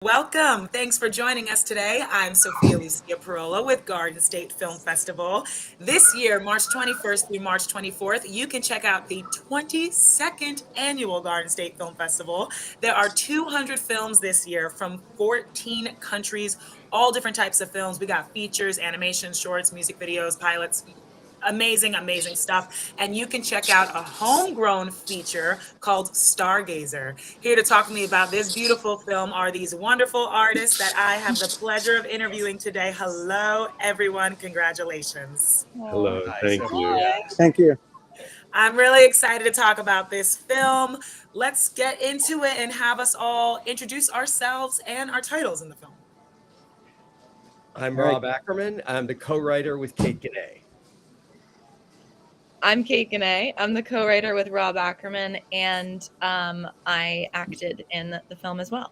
Welcome. Thanks for joining us today. I'm Sophia Lucia Parola with Garden State Film Festival. This year, March 21st through March 24th, you can check out the 22nd annual Garden State Film Festival. There are 200 films this year from 14 countries, all different types of films. We got features, animations, shorts, music videos, pilots, amazing stuff. And you can check out a homegrown feature called Stargazer. Here to talk to me about this beautiful film are these wonderful artists that I have the pleasure of interviewing today. Hello, everyone. Congratulations. Hello, Hi, thank you. Sophia. Thank you. I'm really excited to talk about this film. Let's get into it and have us all introduce ourselves and our titles in the film. I'm All right. Rob Ackerman. I'm the co-writer with Kate Gannay. I'm Kate Gannay. I'm the co-writer with Rob Ackerman, and I acted in the film as well.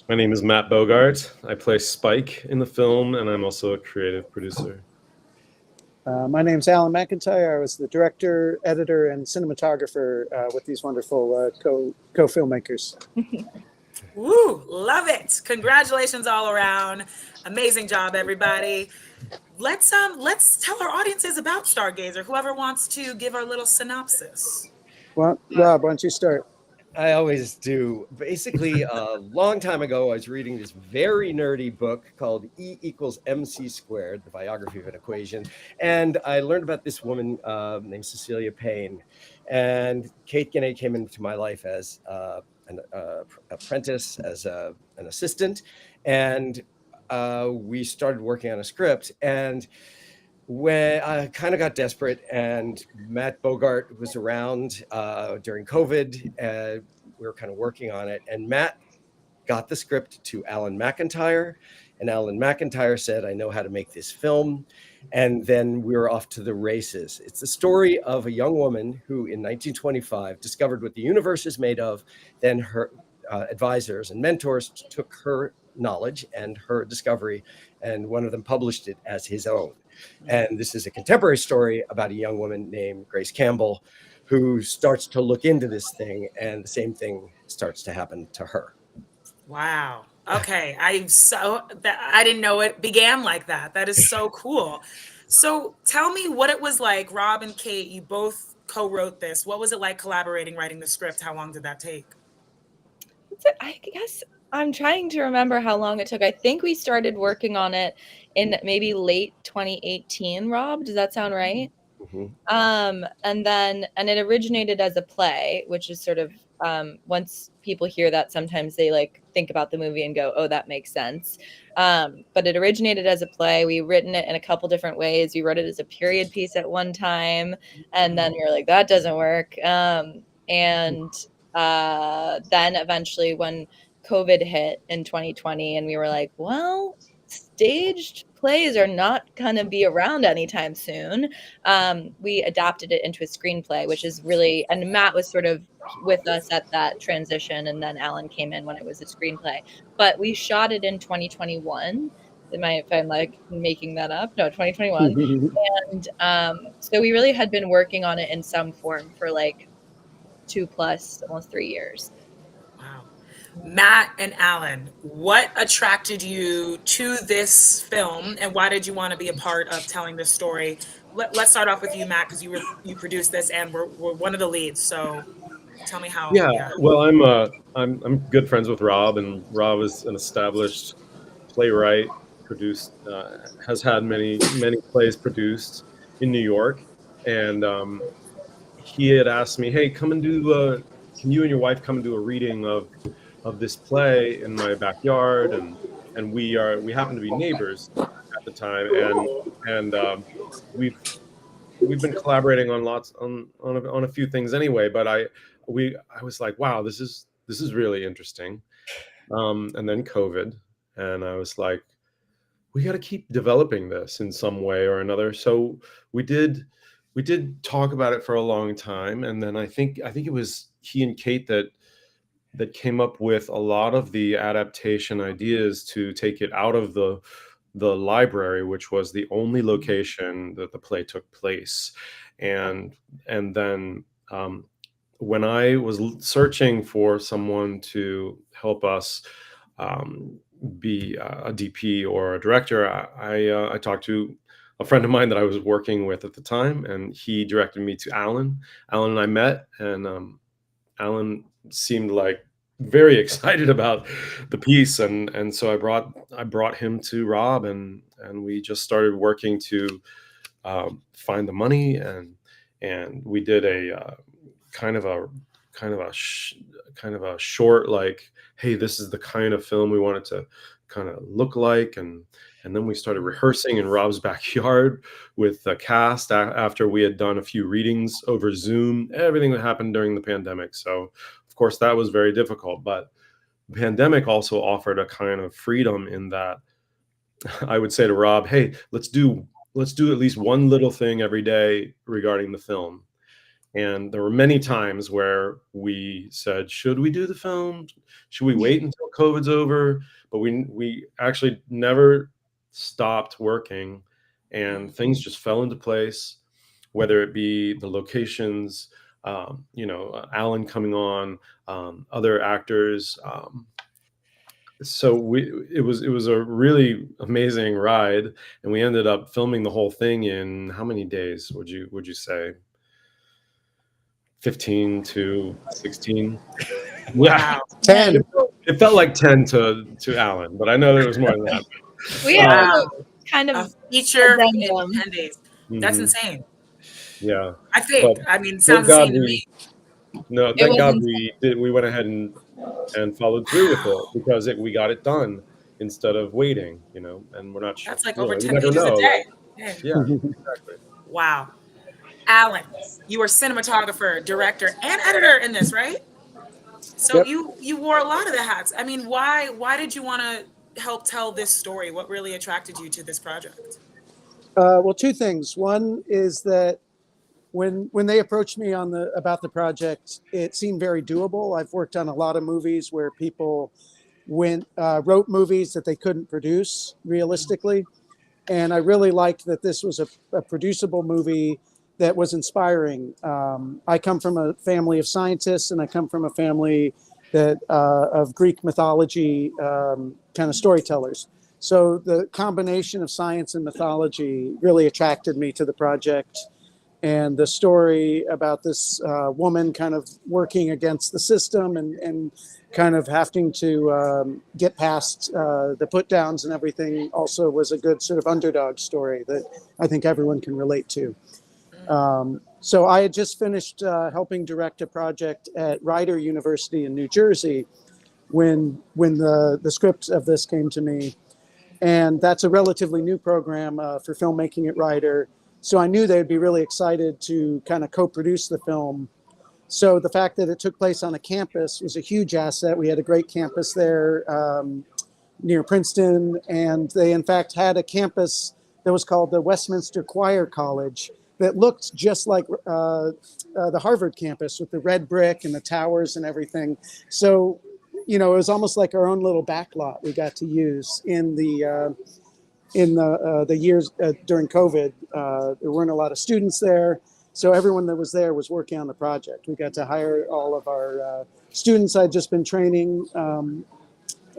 My name is Matt Bogart. I play Spike in the film, and I'm also a creative producer. My name's Alan McIntyre. I was the director, editor, and cinematographer with these wonderful co-filmmakers. Woo, love it. Congratulations all around. Amazing job, everybody. Let's tell our audiences about Stargazer. Whoever wants to give our little synopsis. Well, Rob, why don't you start? I always do. Basically, a long time ago, I was reading this very nerdy book called E equals MC squared, the biography of an equation. And I learned about this woman named Cecilia Payne. And Kate Gannay came into my life as an apprentice, as an assistant. And we started working on a script. And when I kind of got desperate, and Matt Bogart was around during COVID, we were kind of working on it, and Matt got the script to Alan McIntyre, and Alan McIntyre said, I know how to make this film. And then we were off to the races. It's the story of a young woman who in 1925 discovered what the universe is made of. Then her advisors and mentors took her knowledge and her discovery, and one of them published it as his own. And this is a contemporary story about a young woman named Grace Campbell who starts to look into this thing, and the same thing starts to happen to her. Wow. Okay. I didn't know it began like that. That is so cool. So tell me what it was like. Rob and Kate, you both co-wrote this. What was it like collaborating, writing the script? How long did that take? I guess I'm trying to remember how long it took. I think we started working on it in maybe late 2018, Rob. Does that sound right? Mm-hmm. And it originated as a play, which is sort of once people hear that, sometimes they like think about the movie and go, oh, that makes sense. But it originated as a play. We've written it in a couple different ways. We wrote it as a period piece at one time, and then we were like, that doesn't work. And then eventually when COVID hit in 2020, and we were like, well, staged plays are not going to be around anytime soon. We adapted it into a screenplay, which is really, and Matt was sort of with us at that transition, and then Alan came in when it was a screenplay. But we shot it in 2021. If I'm like making that up, no, 2021. And so we really had been working on it in some form for like 2+ almost 3 years. Wow. Matt and Alan, what attracted you to this film, and why did you want to be a part of telling this story? Let's start off with you, Matt, because you produced this and were one of the leads. So tell me how. Yeah. Well, I'm good friends with Rob, and Rob is an established playwright. Produced, has had many plays produced in New York, and he had asked me, "Hey, come and do. Can you and your wife come and do a reading of this play in my backyard?" And we happen to be neighbors at the time, and we've been collaborating on a few things anyway. But I was like, wow, this is really interesting. And then COVID, and I was like, we got to keep developing this in some way or another. So we did talk about it for a long time, and then I think it was he and Kate that came up with a lot of the adaptation ideas to take it out of the library, which was the only location that the play took place, and then when I was searching for someone to help us um, be a DP or a director, I talked to a friend of mine that I was working with at the time, and he directed me to Alan. Alan and I met, and Alan seemed like very excited about the piece, and so I brought him to Rob, and we just started working to find the money, and we did a kind of a kind of a sh- kind of a short, like, hey, this is the kind of film we want it to kind of look like, and then we started rehearsing in Rob's backyard with the cast after we had done a few readings over Zoom, everything that happened during the pandemic. So of course that was very difficult, but the pandemic also offered a kind of freedom in that I would say to Rob, hey, let's do at least one little thing every day regarding the film. And there were many times where we said, should we do the film? Should we wait until COVID's over? But we actually never stopped working, and things just fell into place, whether it be the locations, Alan coming on, other actors. So it was a really amazing ride, and we ended up filming the whole thing in how many days would you say? 15 to 16. Yeah. Wow. 10. It felt like 10 to Alan, but I know there was more than that. We had Uh, Wow. kind A of feature in addendum. 10 days. That's mhm, insane. yeah, I but think. I mean, thank sounds God insane to we me. no, It thank was God insane. we went ahead and followed through with it, because we got it done instead of waiting, and we're not sure, That's like over you 10 never pages a know, day. like, Yeah. yeah, exactly. Wow. Alan, you are cinematographer, director, and editor in this, right? So Yep. you wore a lot of the hats. I mean, why did you want to help tell this story? What really attracted you to this project? Well, two things. One is that when they approached me on the about the project, it seemed very doable. I've worked on a lot of movies where people wrote movies that they couldn't produce realistically, and I really liked that this was a producible movie that was inspiring. I come from a family of scientists, and I come from a family that of Greek mythology kind of storytellers. So the combination of science and mythology really attracted me to the project, and the story about this woman kind of working against the system and kind of having to get past the put downs and everything also was a good sort of underdog story that I think everyone can relate to. So I had just finished helping direct a project at Rider University in New Jersey when the script of this came to me, and that's a relatively new program for filmmaking at Rider. So I knew they'd be really excited to kind of co-produce the film. So the fact that it took place on a campus was a huge asset. We had a great campus there near Princeton, and they in fact had a campus that was called the Westminster Choir College that looked just like the Harvard campus with the red brick and the towers and everything. So, it was almost like our own little backlot we got to use in the years during COVID. There weren't a lot of students there, so everyone that was there was working on the project. We got to hire all of our students I'd just been training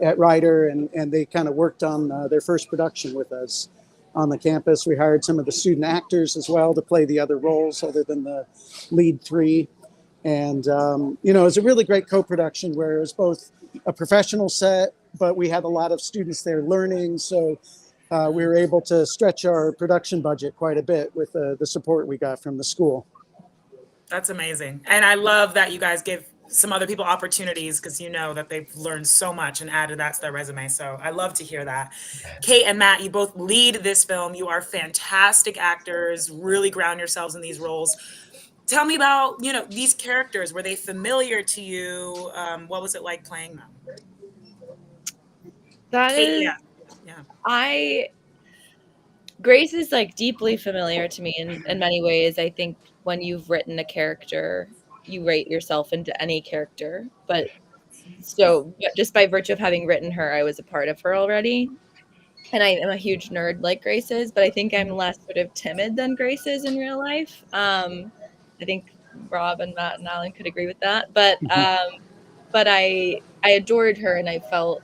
at Rider, and they kind of worked on their first production with us on the campus. We hired some of the student actors as well to play the other roles other than the lead three. And, it was a really great co-production where it was both a professional set, but we had a lot of students there learning. So we were able to stretch our production budget quite a bit with the support we got from the school. That's amazing. And I love that you guys give some other people opportunities because you know that they've learned so much and added that to their resume. So I love to hear that. Kate and Matt, you both lead this film. You are fantastic actors, really ground yourselves in these roles. Tell me about, these characters. Were they familiar to you? What was it like playing them? That Kate, is, yeah. Grace is like deeply familiar to me in many ways. I think when you've written a character, you write yourself into any character. But just by virtue of having written her, I was a part of her already. And I am a huge nerd like Grace is, but I think I'm less sort of timid than Grace is in real life. I think Rob and Matt and Alan could agree with that. But I adored her, and I felt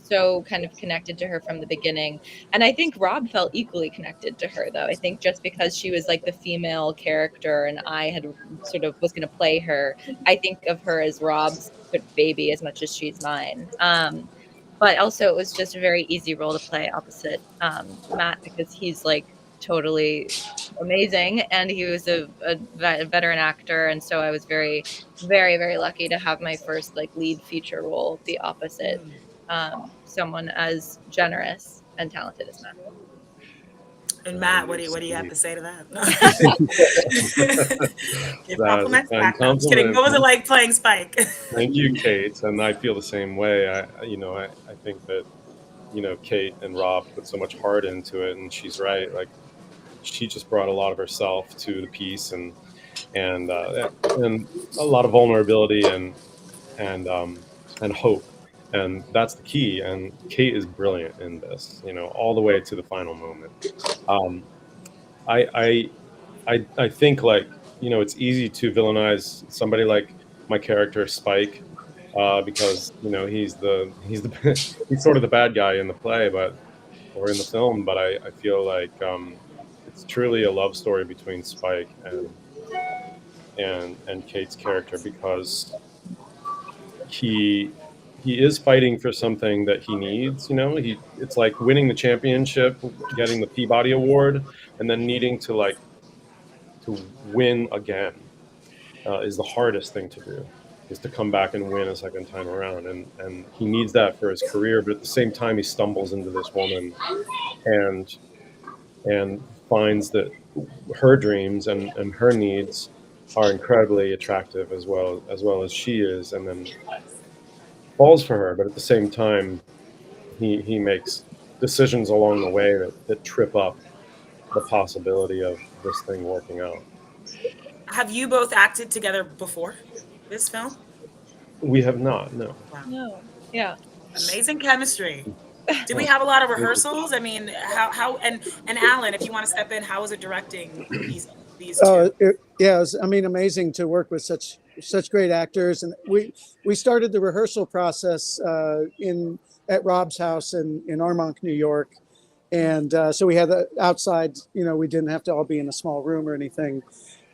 so kind of connected to her from the beginning. And I think Rob felt equally connected to her, though. I think just because she was like the female character and I had sort of was going to play her, I think of her as Rob's baby as much as she's mine. But also it was just a very easy role to play opposite Matt, because he's like totally amazing, and he was a veteran actor, and so I was very, very, very lucky to have my first like lead feature role be opposite someone as generous and talented as Matt. And Matt, what do you have to say to that? Give That is a compliments kind back. No, I'm just kidding. compliment. What was it like playing Spike? Thank you, Kate. And I feel the same way. I think that, Kate and Rob put so much heart into it, and she's right. Like, she just brought a lot of herself to the piece, and a lot of vulnerability and hope. And that's the key. And Kate is brilliant in this, all the way to the final moment. Um, I, I think, like, it's easy to villainize somebody like my character Spike, because he's he's sort of the bad guy in the play, or in the film. But I feel like it's truly a love story between Spike and Kate's character, because he is fighting for something that he needs. It's like winning the championship, getting the Peabody Award, and then needing to win again is the hardest thing to do, is to come back and win a second time around. And he needs that for his career, but at the same time he stumbles into this woman and finds that her dreams and her needs are incredibly attractive as well as she is, and then falls for her. But at the same time he makes decisions along the way that trip up the possibility of this thing working out. Have you both acted together before this film? We have not, no. Wow. No. Yeah. Amazing chemistry. Did we have a lot of rehearsals? I mean, how and Alan, if you want to step in, how was it directing these two? It was, amazing to work with such great actors. And we started the rehearsal process at Rob's house in Armonk, New York. And so we had outside, we didn't have to all be in a small room or anything.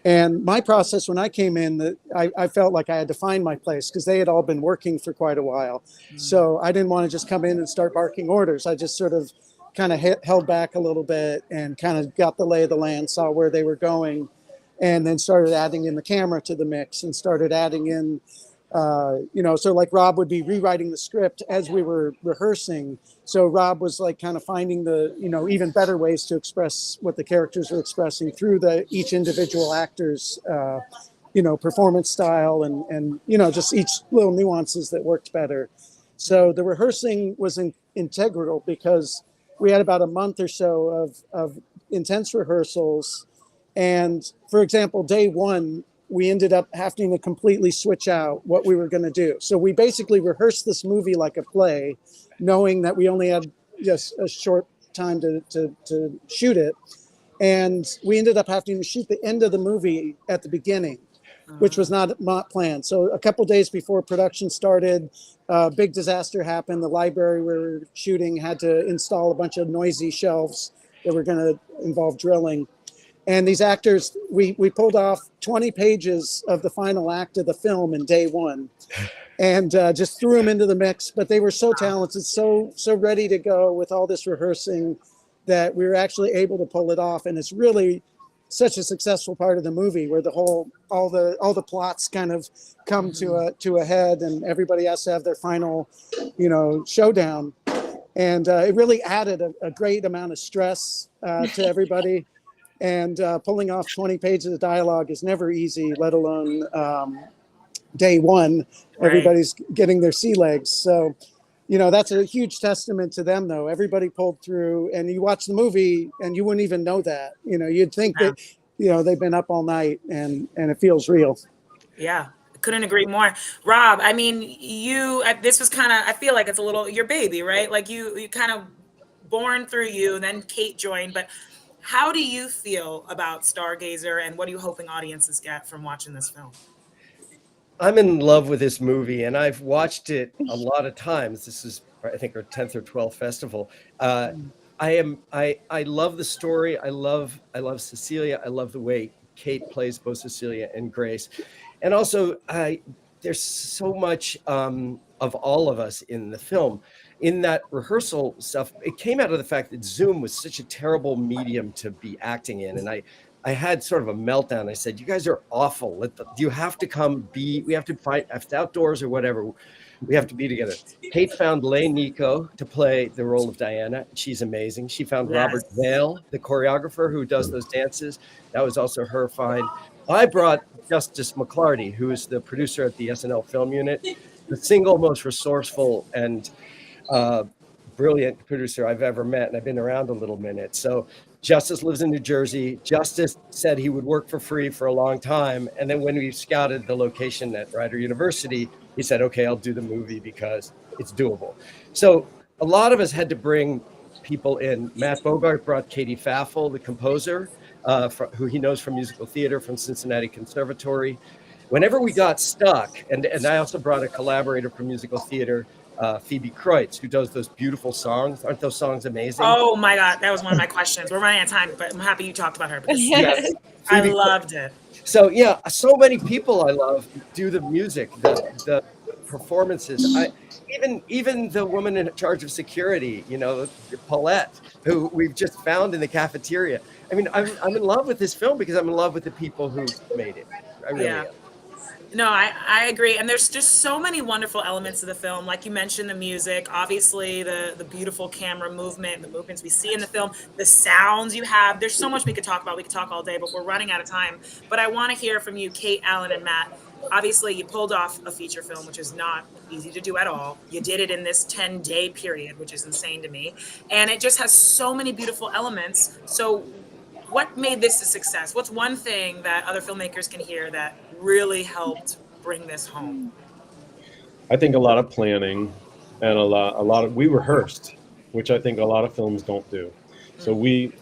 And my process when I came in, I felt like I had to find my place, because they had all been working for quite a while. So I didn't want to just come in and start barking orders. I just sort of kind of held back a little bit and kind of got the lay of the land, saw where they were going, and then started adding in the camera to the mix and started adding in, so like Rob would be rewriting the script as we were rehearsing. So Rob was like kind of finding the, even better ways to express what the characters were expressing through each individual actor's, performance style and, just each little nuances that worked better. So the rehearsing was integral, because we had about a month or so of intense rehearsals. And for example, day one, we ended up having to completely switch out what we were going to do. So we basically rehearsed this movie like a play, knowing that we only had just a short time to shoot it. And we ended up having to shoot the end of the movie at the beginning, which was not planned. So a couple days before production started, a big disaster happened. The library we were shooting had to install a bunch of noisy shelves that were going to involve drilling. And these actors, we pulled off 20 pages of the final act of the film in day one, and just threw them into the mix. But they were so talented, so ready to go with all this rehearsing, that we were actually able to pull it off. And it's really such a successful part of the movie, where all the plots kind of come to a head, and everybody has to have their final, showdown. And it really added a great amount of stress to everybody. And pulling off 20 pages of dialogue is never easy, let alone day one. Right. Everybody's getting their sea legs. So, that's a huge testament to them, though. Everybody pulled through, and you watch the movie and you wouldn't even know that. You'd think that, they've been up all night, and it feels real. Yeah. Couldn't agree more. Rob, I mean, this was kind of, I feel like it's a little your baby, right? Like you kind of born through you, and then Kate joined, but How do you feel about Stargazer, and what are you hoping audiences get from watching this film? I'm in love with this movie, and I've watched it a lot of times. This is, I think, our 10th or 12th festival. Uh, I love the story. I love Cecilia. I love the way Kate plays both Cecilia and Grace, and also there's so much of all of us in the film. In that rehearsal stuff, it came out of the fact that Zoom was such a terrible medium to be acting in, and I had sort of a meltdown. I said, "You guys are awful. You have to come be. We have to fight. If it's outdoors or whatever. We have to be together." Kate found Leigh Nico to play the role of Diana. She's amazing. She found Robert Yes. Vale, the choreographer who does those dances. That was also her find. I brought Justice McClarty, who is the producer at the SNL Film Unit, the single most resourceful and uh, brilliant producer I've ever met, and I've been around a little minute. So Justice lives in New Jersey. Justice said he would work for free for a long time, and then when we scouted the location at Rider University, he said, "Okay, I'll do the movie because it's doable." So a lot of us had to bring people in. Matt Bogart brought Katie Faffel, the composer, who he knows from musical theater from Cincinnati Conservatory. Whenever we got stuck, and I also brought a collaborator from musical theater, Phoebe Kreutz, who does those beautiful songs. Aren't those songs amazing? Oh my God, that was one of my questions. We're running out of time, but I'm happy you talked about her because Yes. I Phoebe loved it. So yeah, so many people I love do the music, the performances. Even the woman in charge of security, Paulette, who we've just found in the cafeteria. I mean, I'm in love with this film because I'm in love with the people who made it. I really Yeah. am. No, I agree. And there's just so many wonderful elements of the film. Like you mentioned, the music, obviously the beautiful camera movement, the movements we see in the film, the sounds you have. There's so much we could talk about. We could talk all day, but we're running out of time. But I want to hear from you, Kate, Alan, and Matt. Obviously, you pulled off a feature film, which is not easy to do at all. You did it in this 10-day period, which is insane to me. And it just has so many beautiful elements. So what made this a success? What's one thing that other filmmakers can hear that really helped bring this home? I think a lot of planning and a lot of we rehearsed, which I think a lot of films don't do. So we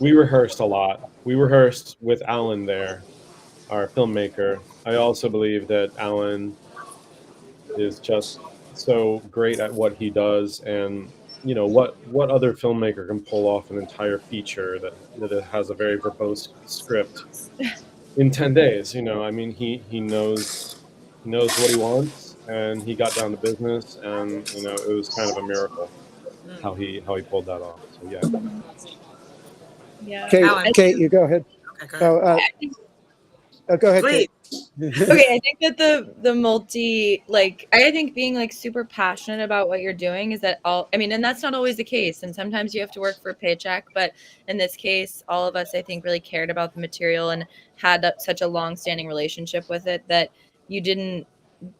rehearsed a lot. We rehearsed with Alan there, our filmmaker. I also believe that Alan is just so great at what he does, and what other filmmaker can pull off an entire feature that it has a very verbose script in 10 days. I mean, he knows what he wants, and he got down to business, and it was kind of a miracle how he pulled that off. So yeah. Yeah. Kate, Alan. Kate, you go ahead. Okay, go ahead. Go ahead, Please. Kate. Okay, I think that I think being super passionate about what you're doing is that and that's not always the case, and sometimes you have to work for a paycheck, but in this case, all of us, I think, really cared about the material and had such a long-standing relationship with it that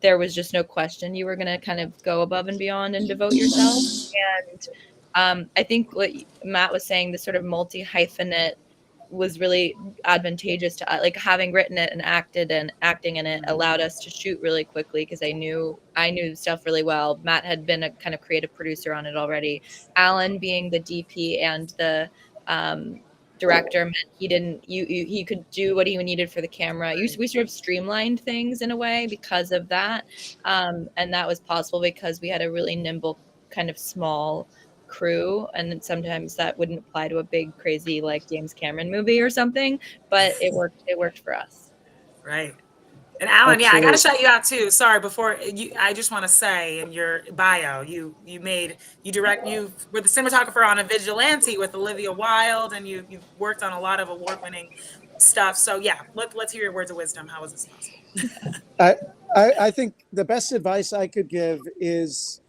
there was just no question you were going to kind of go above and beyond and devote yourself. And I think what Matt was saying, the sort of multi-hyphenate was really advantageous to us. Like, having written it and acting in it allowed us to shoot really quickly because I knew the stuff really well. Matt had been a kind of creative producer on it already. Alan, being the DP and the director, meant he could do what he needed for the camera. We sort of streamlined things in a way because of that, and that was possible because we had a really nimble, kind of small crew, and sometimes that wouldn't apply to a big crazy like James Cameron movie or something, but it worked for us. Right. And Alan, yeah, I got to Absolutely. shout you out too. Sorry, before you, I just want to say in your bio, you were the cinematographer on A Vigilante with Olivia Wilde, and you've worked on a lot of award-winning stuff. So yeah, let's hear your words of wisdom. How was this possible? I think the best advice I could give is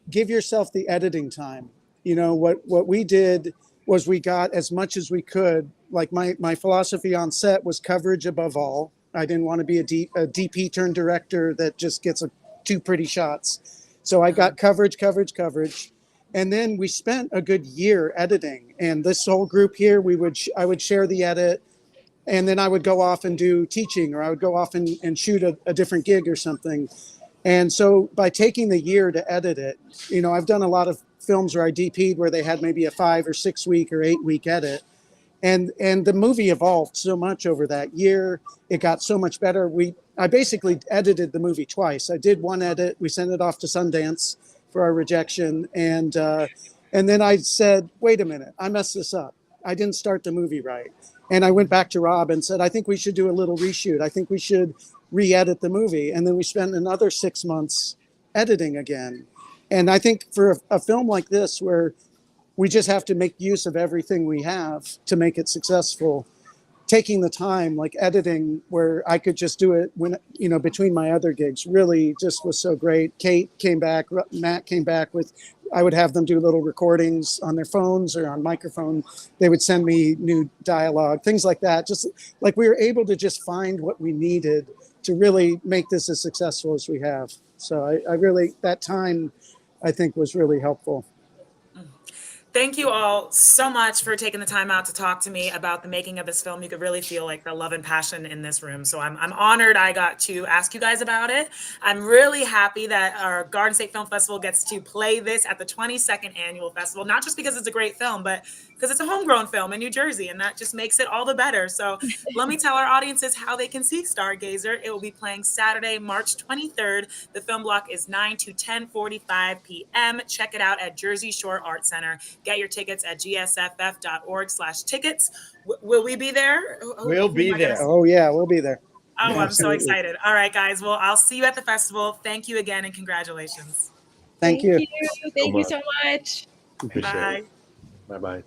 give yourself the editing time. What we did was we got as much as we could. Like my philosophy on set was coverage above all. I didn't want to be a DP turned director that just gets two pretty shots. So I got coverage. And then we spent a good year editing. And this whole group here, I would share the edit, and then I would go off and do teaching, or I would go off and shoot a different gig or something. And so by taking the year to edit it, I've done a lot of films where I DP'd where they had maybe a 5 or 6 week or 8 week edit. And the movie evolved so much over that year. It got so much better. I basically edited the movie twice. I did one edit. We sent it off to Sundance for our rejection. And then I said, wait a minute, I messed this up. I didn't start the movie right. And I went back to Rob and said, I think we should do a little reshoot. I think we should re-edit the movie. And then we spent another 6 months editing again. And I think for a film like this, where we just have to make use of everything we have to make it successful, taking the time, like editing, where I could just do it when, between my other gigs, really just was so great. Kate came back, Matt came back with, I would have them do little recordings on their phones or on microphone. They would send me new dialogue, things like that. Just like we were able to just find what we needed to really make this as successful as we have. So I really, that time I think was really helpful. Thank you all so much for taking the time out to talk to me about the making of this film. You could really feel like the love and passion in this room. So I'm honored I got to ask you guys about it. I'm really happy that our Garden State Film Festival gets to play this at the 22nd annual festival, not just because it's a great film, but because it's a homegrown film in New Jersey, and that just makes it all the better. So let me tell our audiences how they can see Stargazer. It will be playing Saturday, March 23rd. The film block is 9 to 10:45 p.m. Check it out at Jersey Shore Art Center. Get your tickets at gsff.org/tickets. Will we be there? We'll be there. Oh, yeah, we'll be there. Oh, I'm so excited. All right, guys. Well, I'll see you at the festival. Thank you again, and congratulations. Thank you. Thank you so much. Appreciate Bye. it. Bye-bye.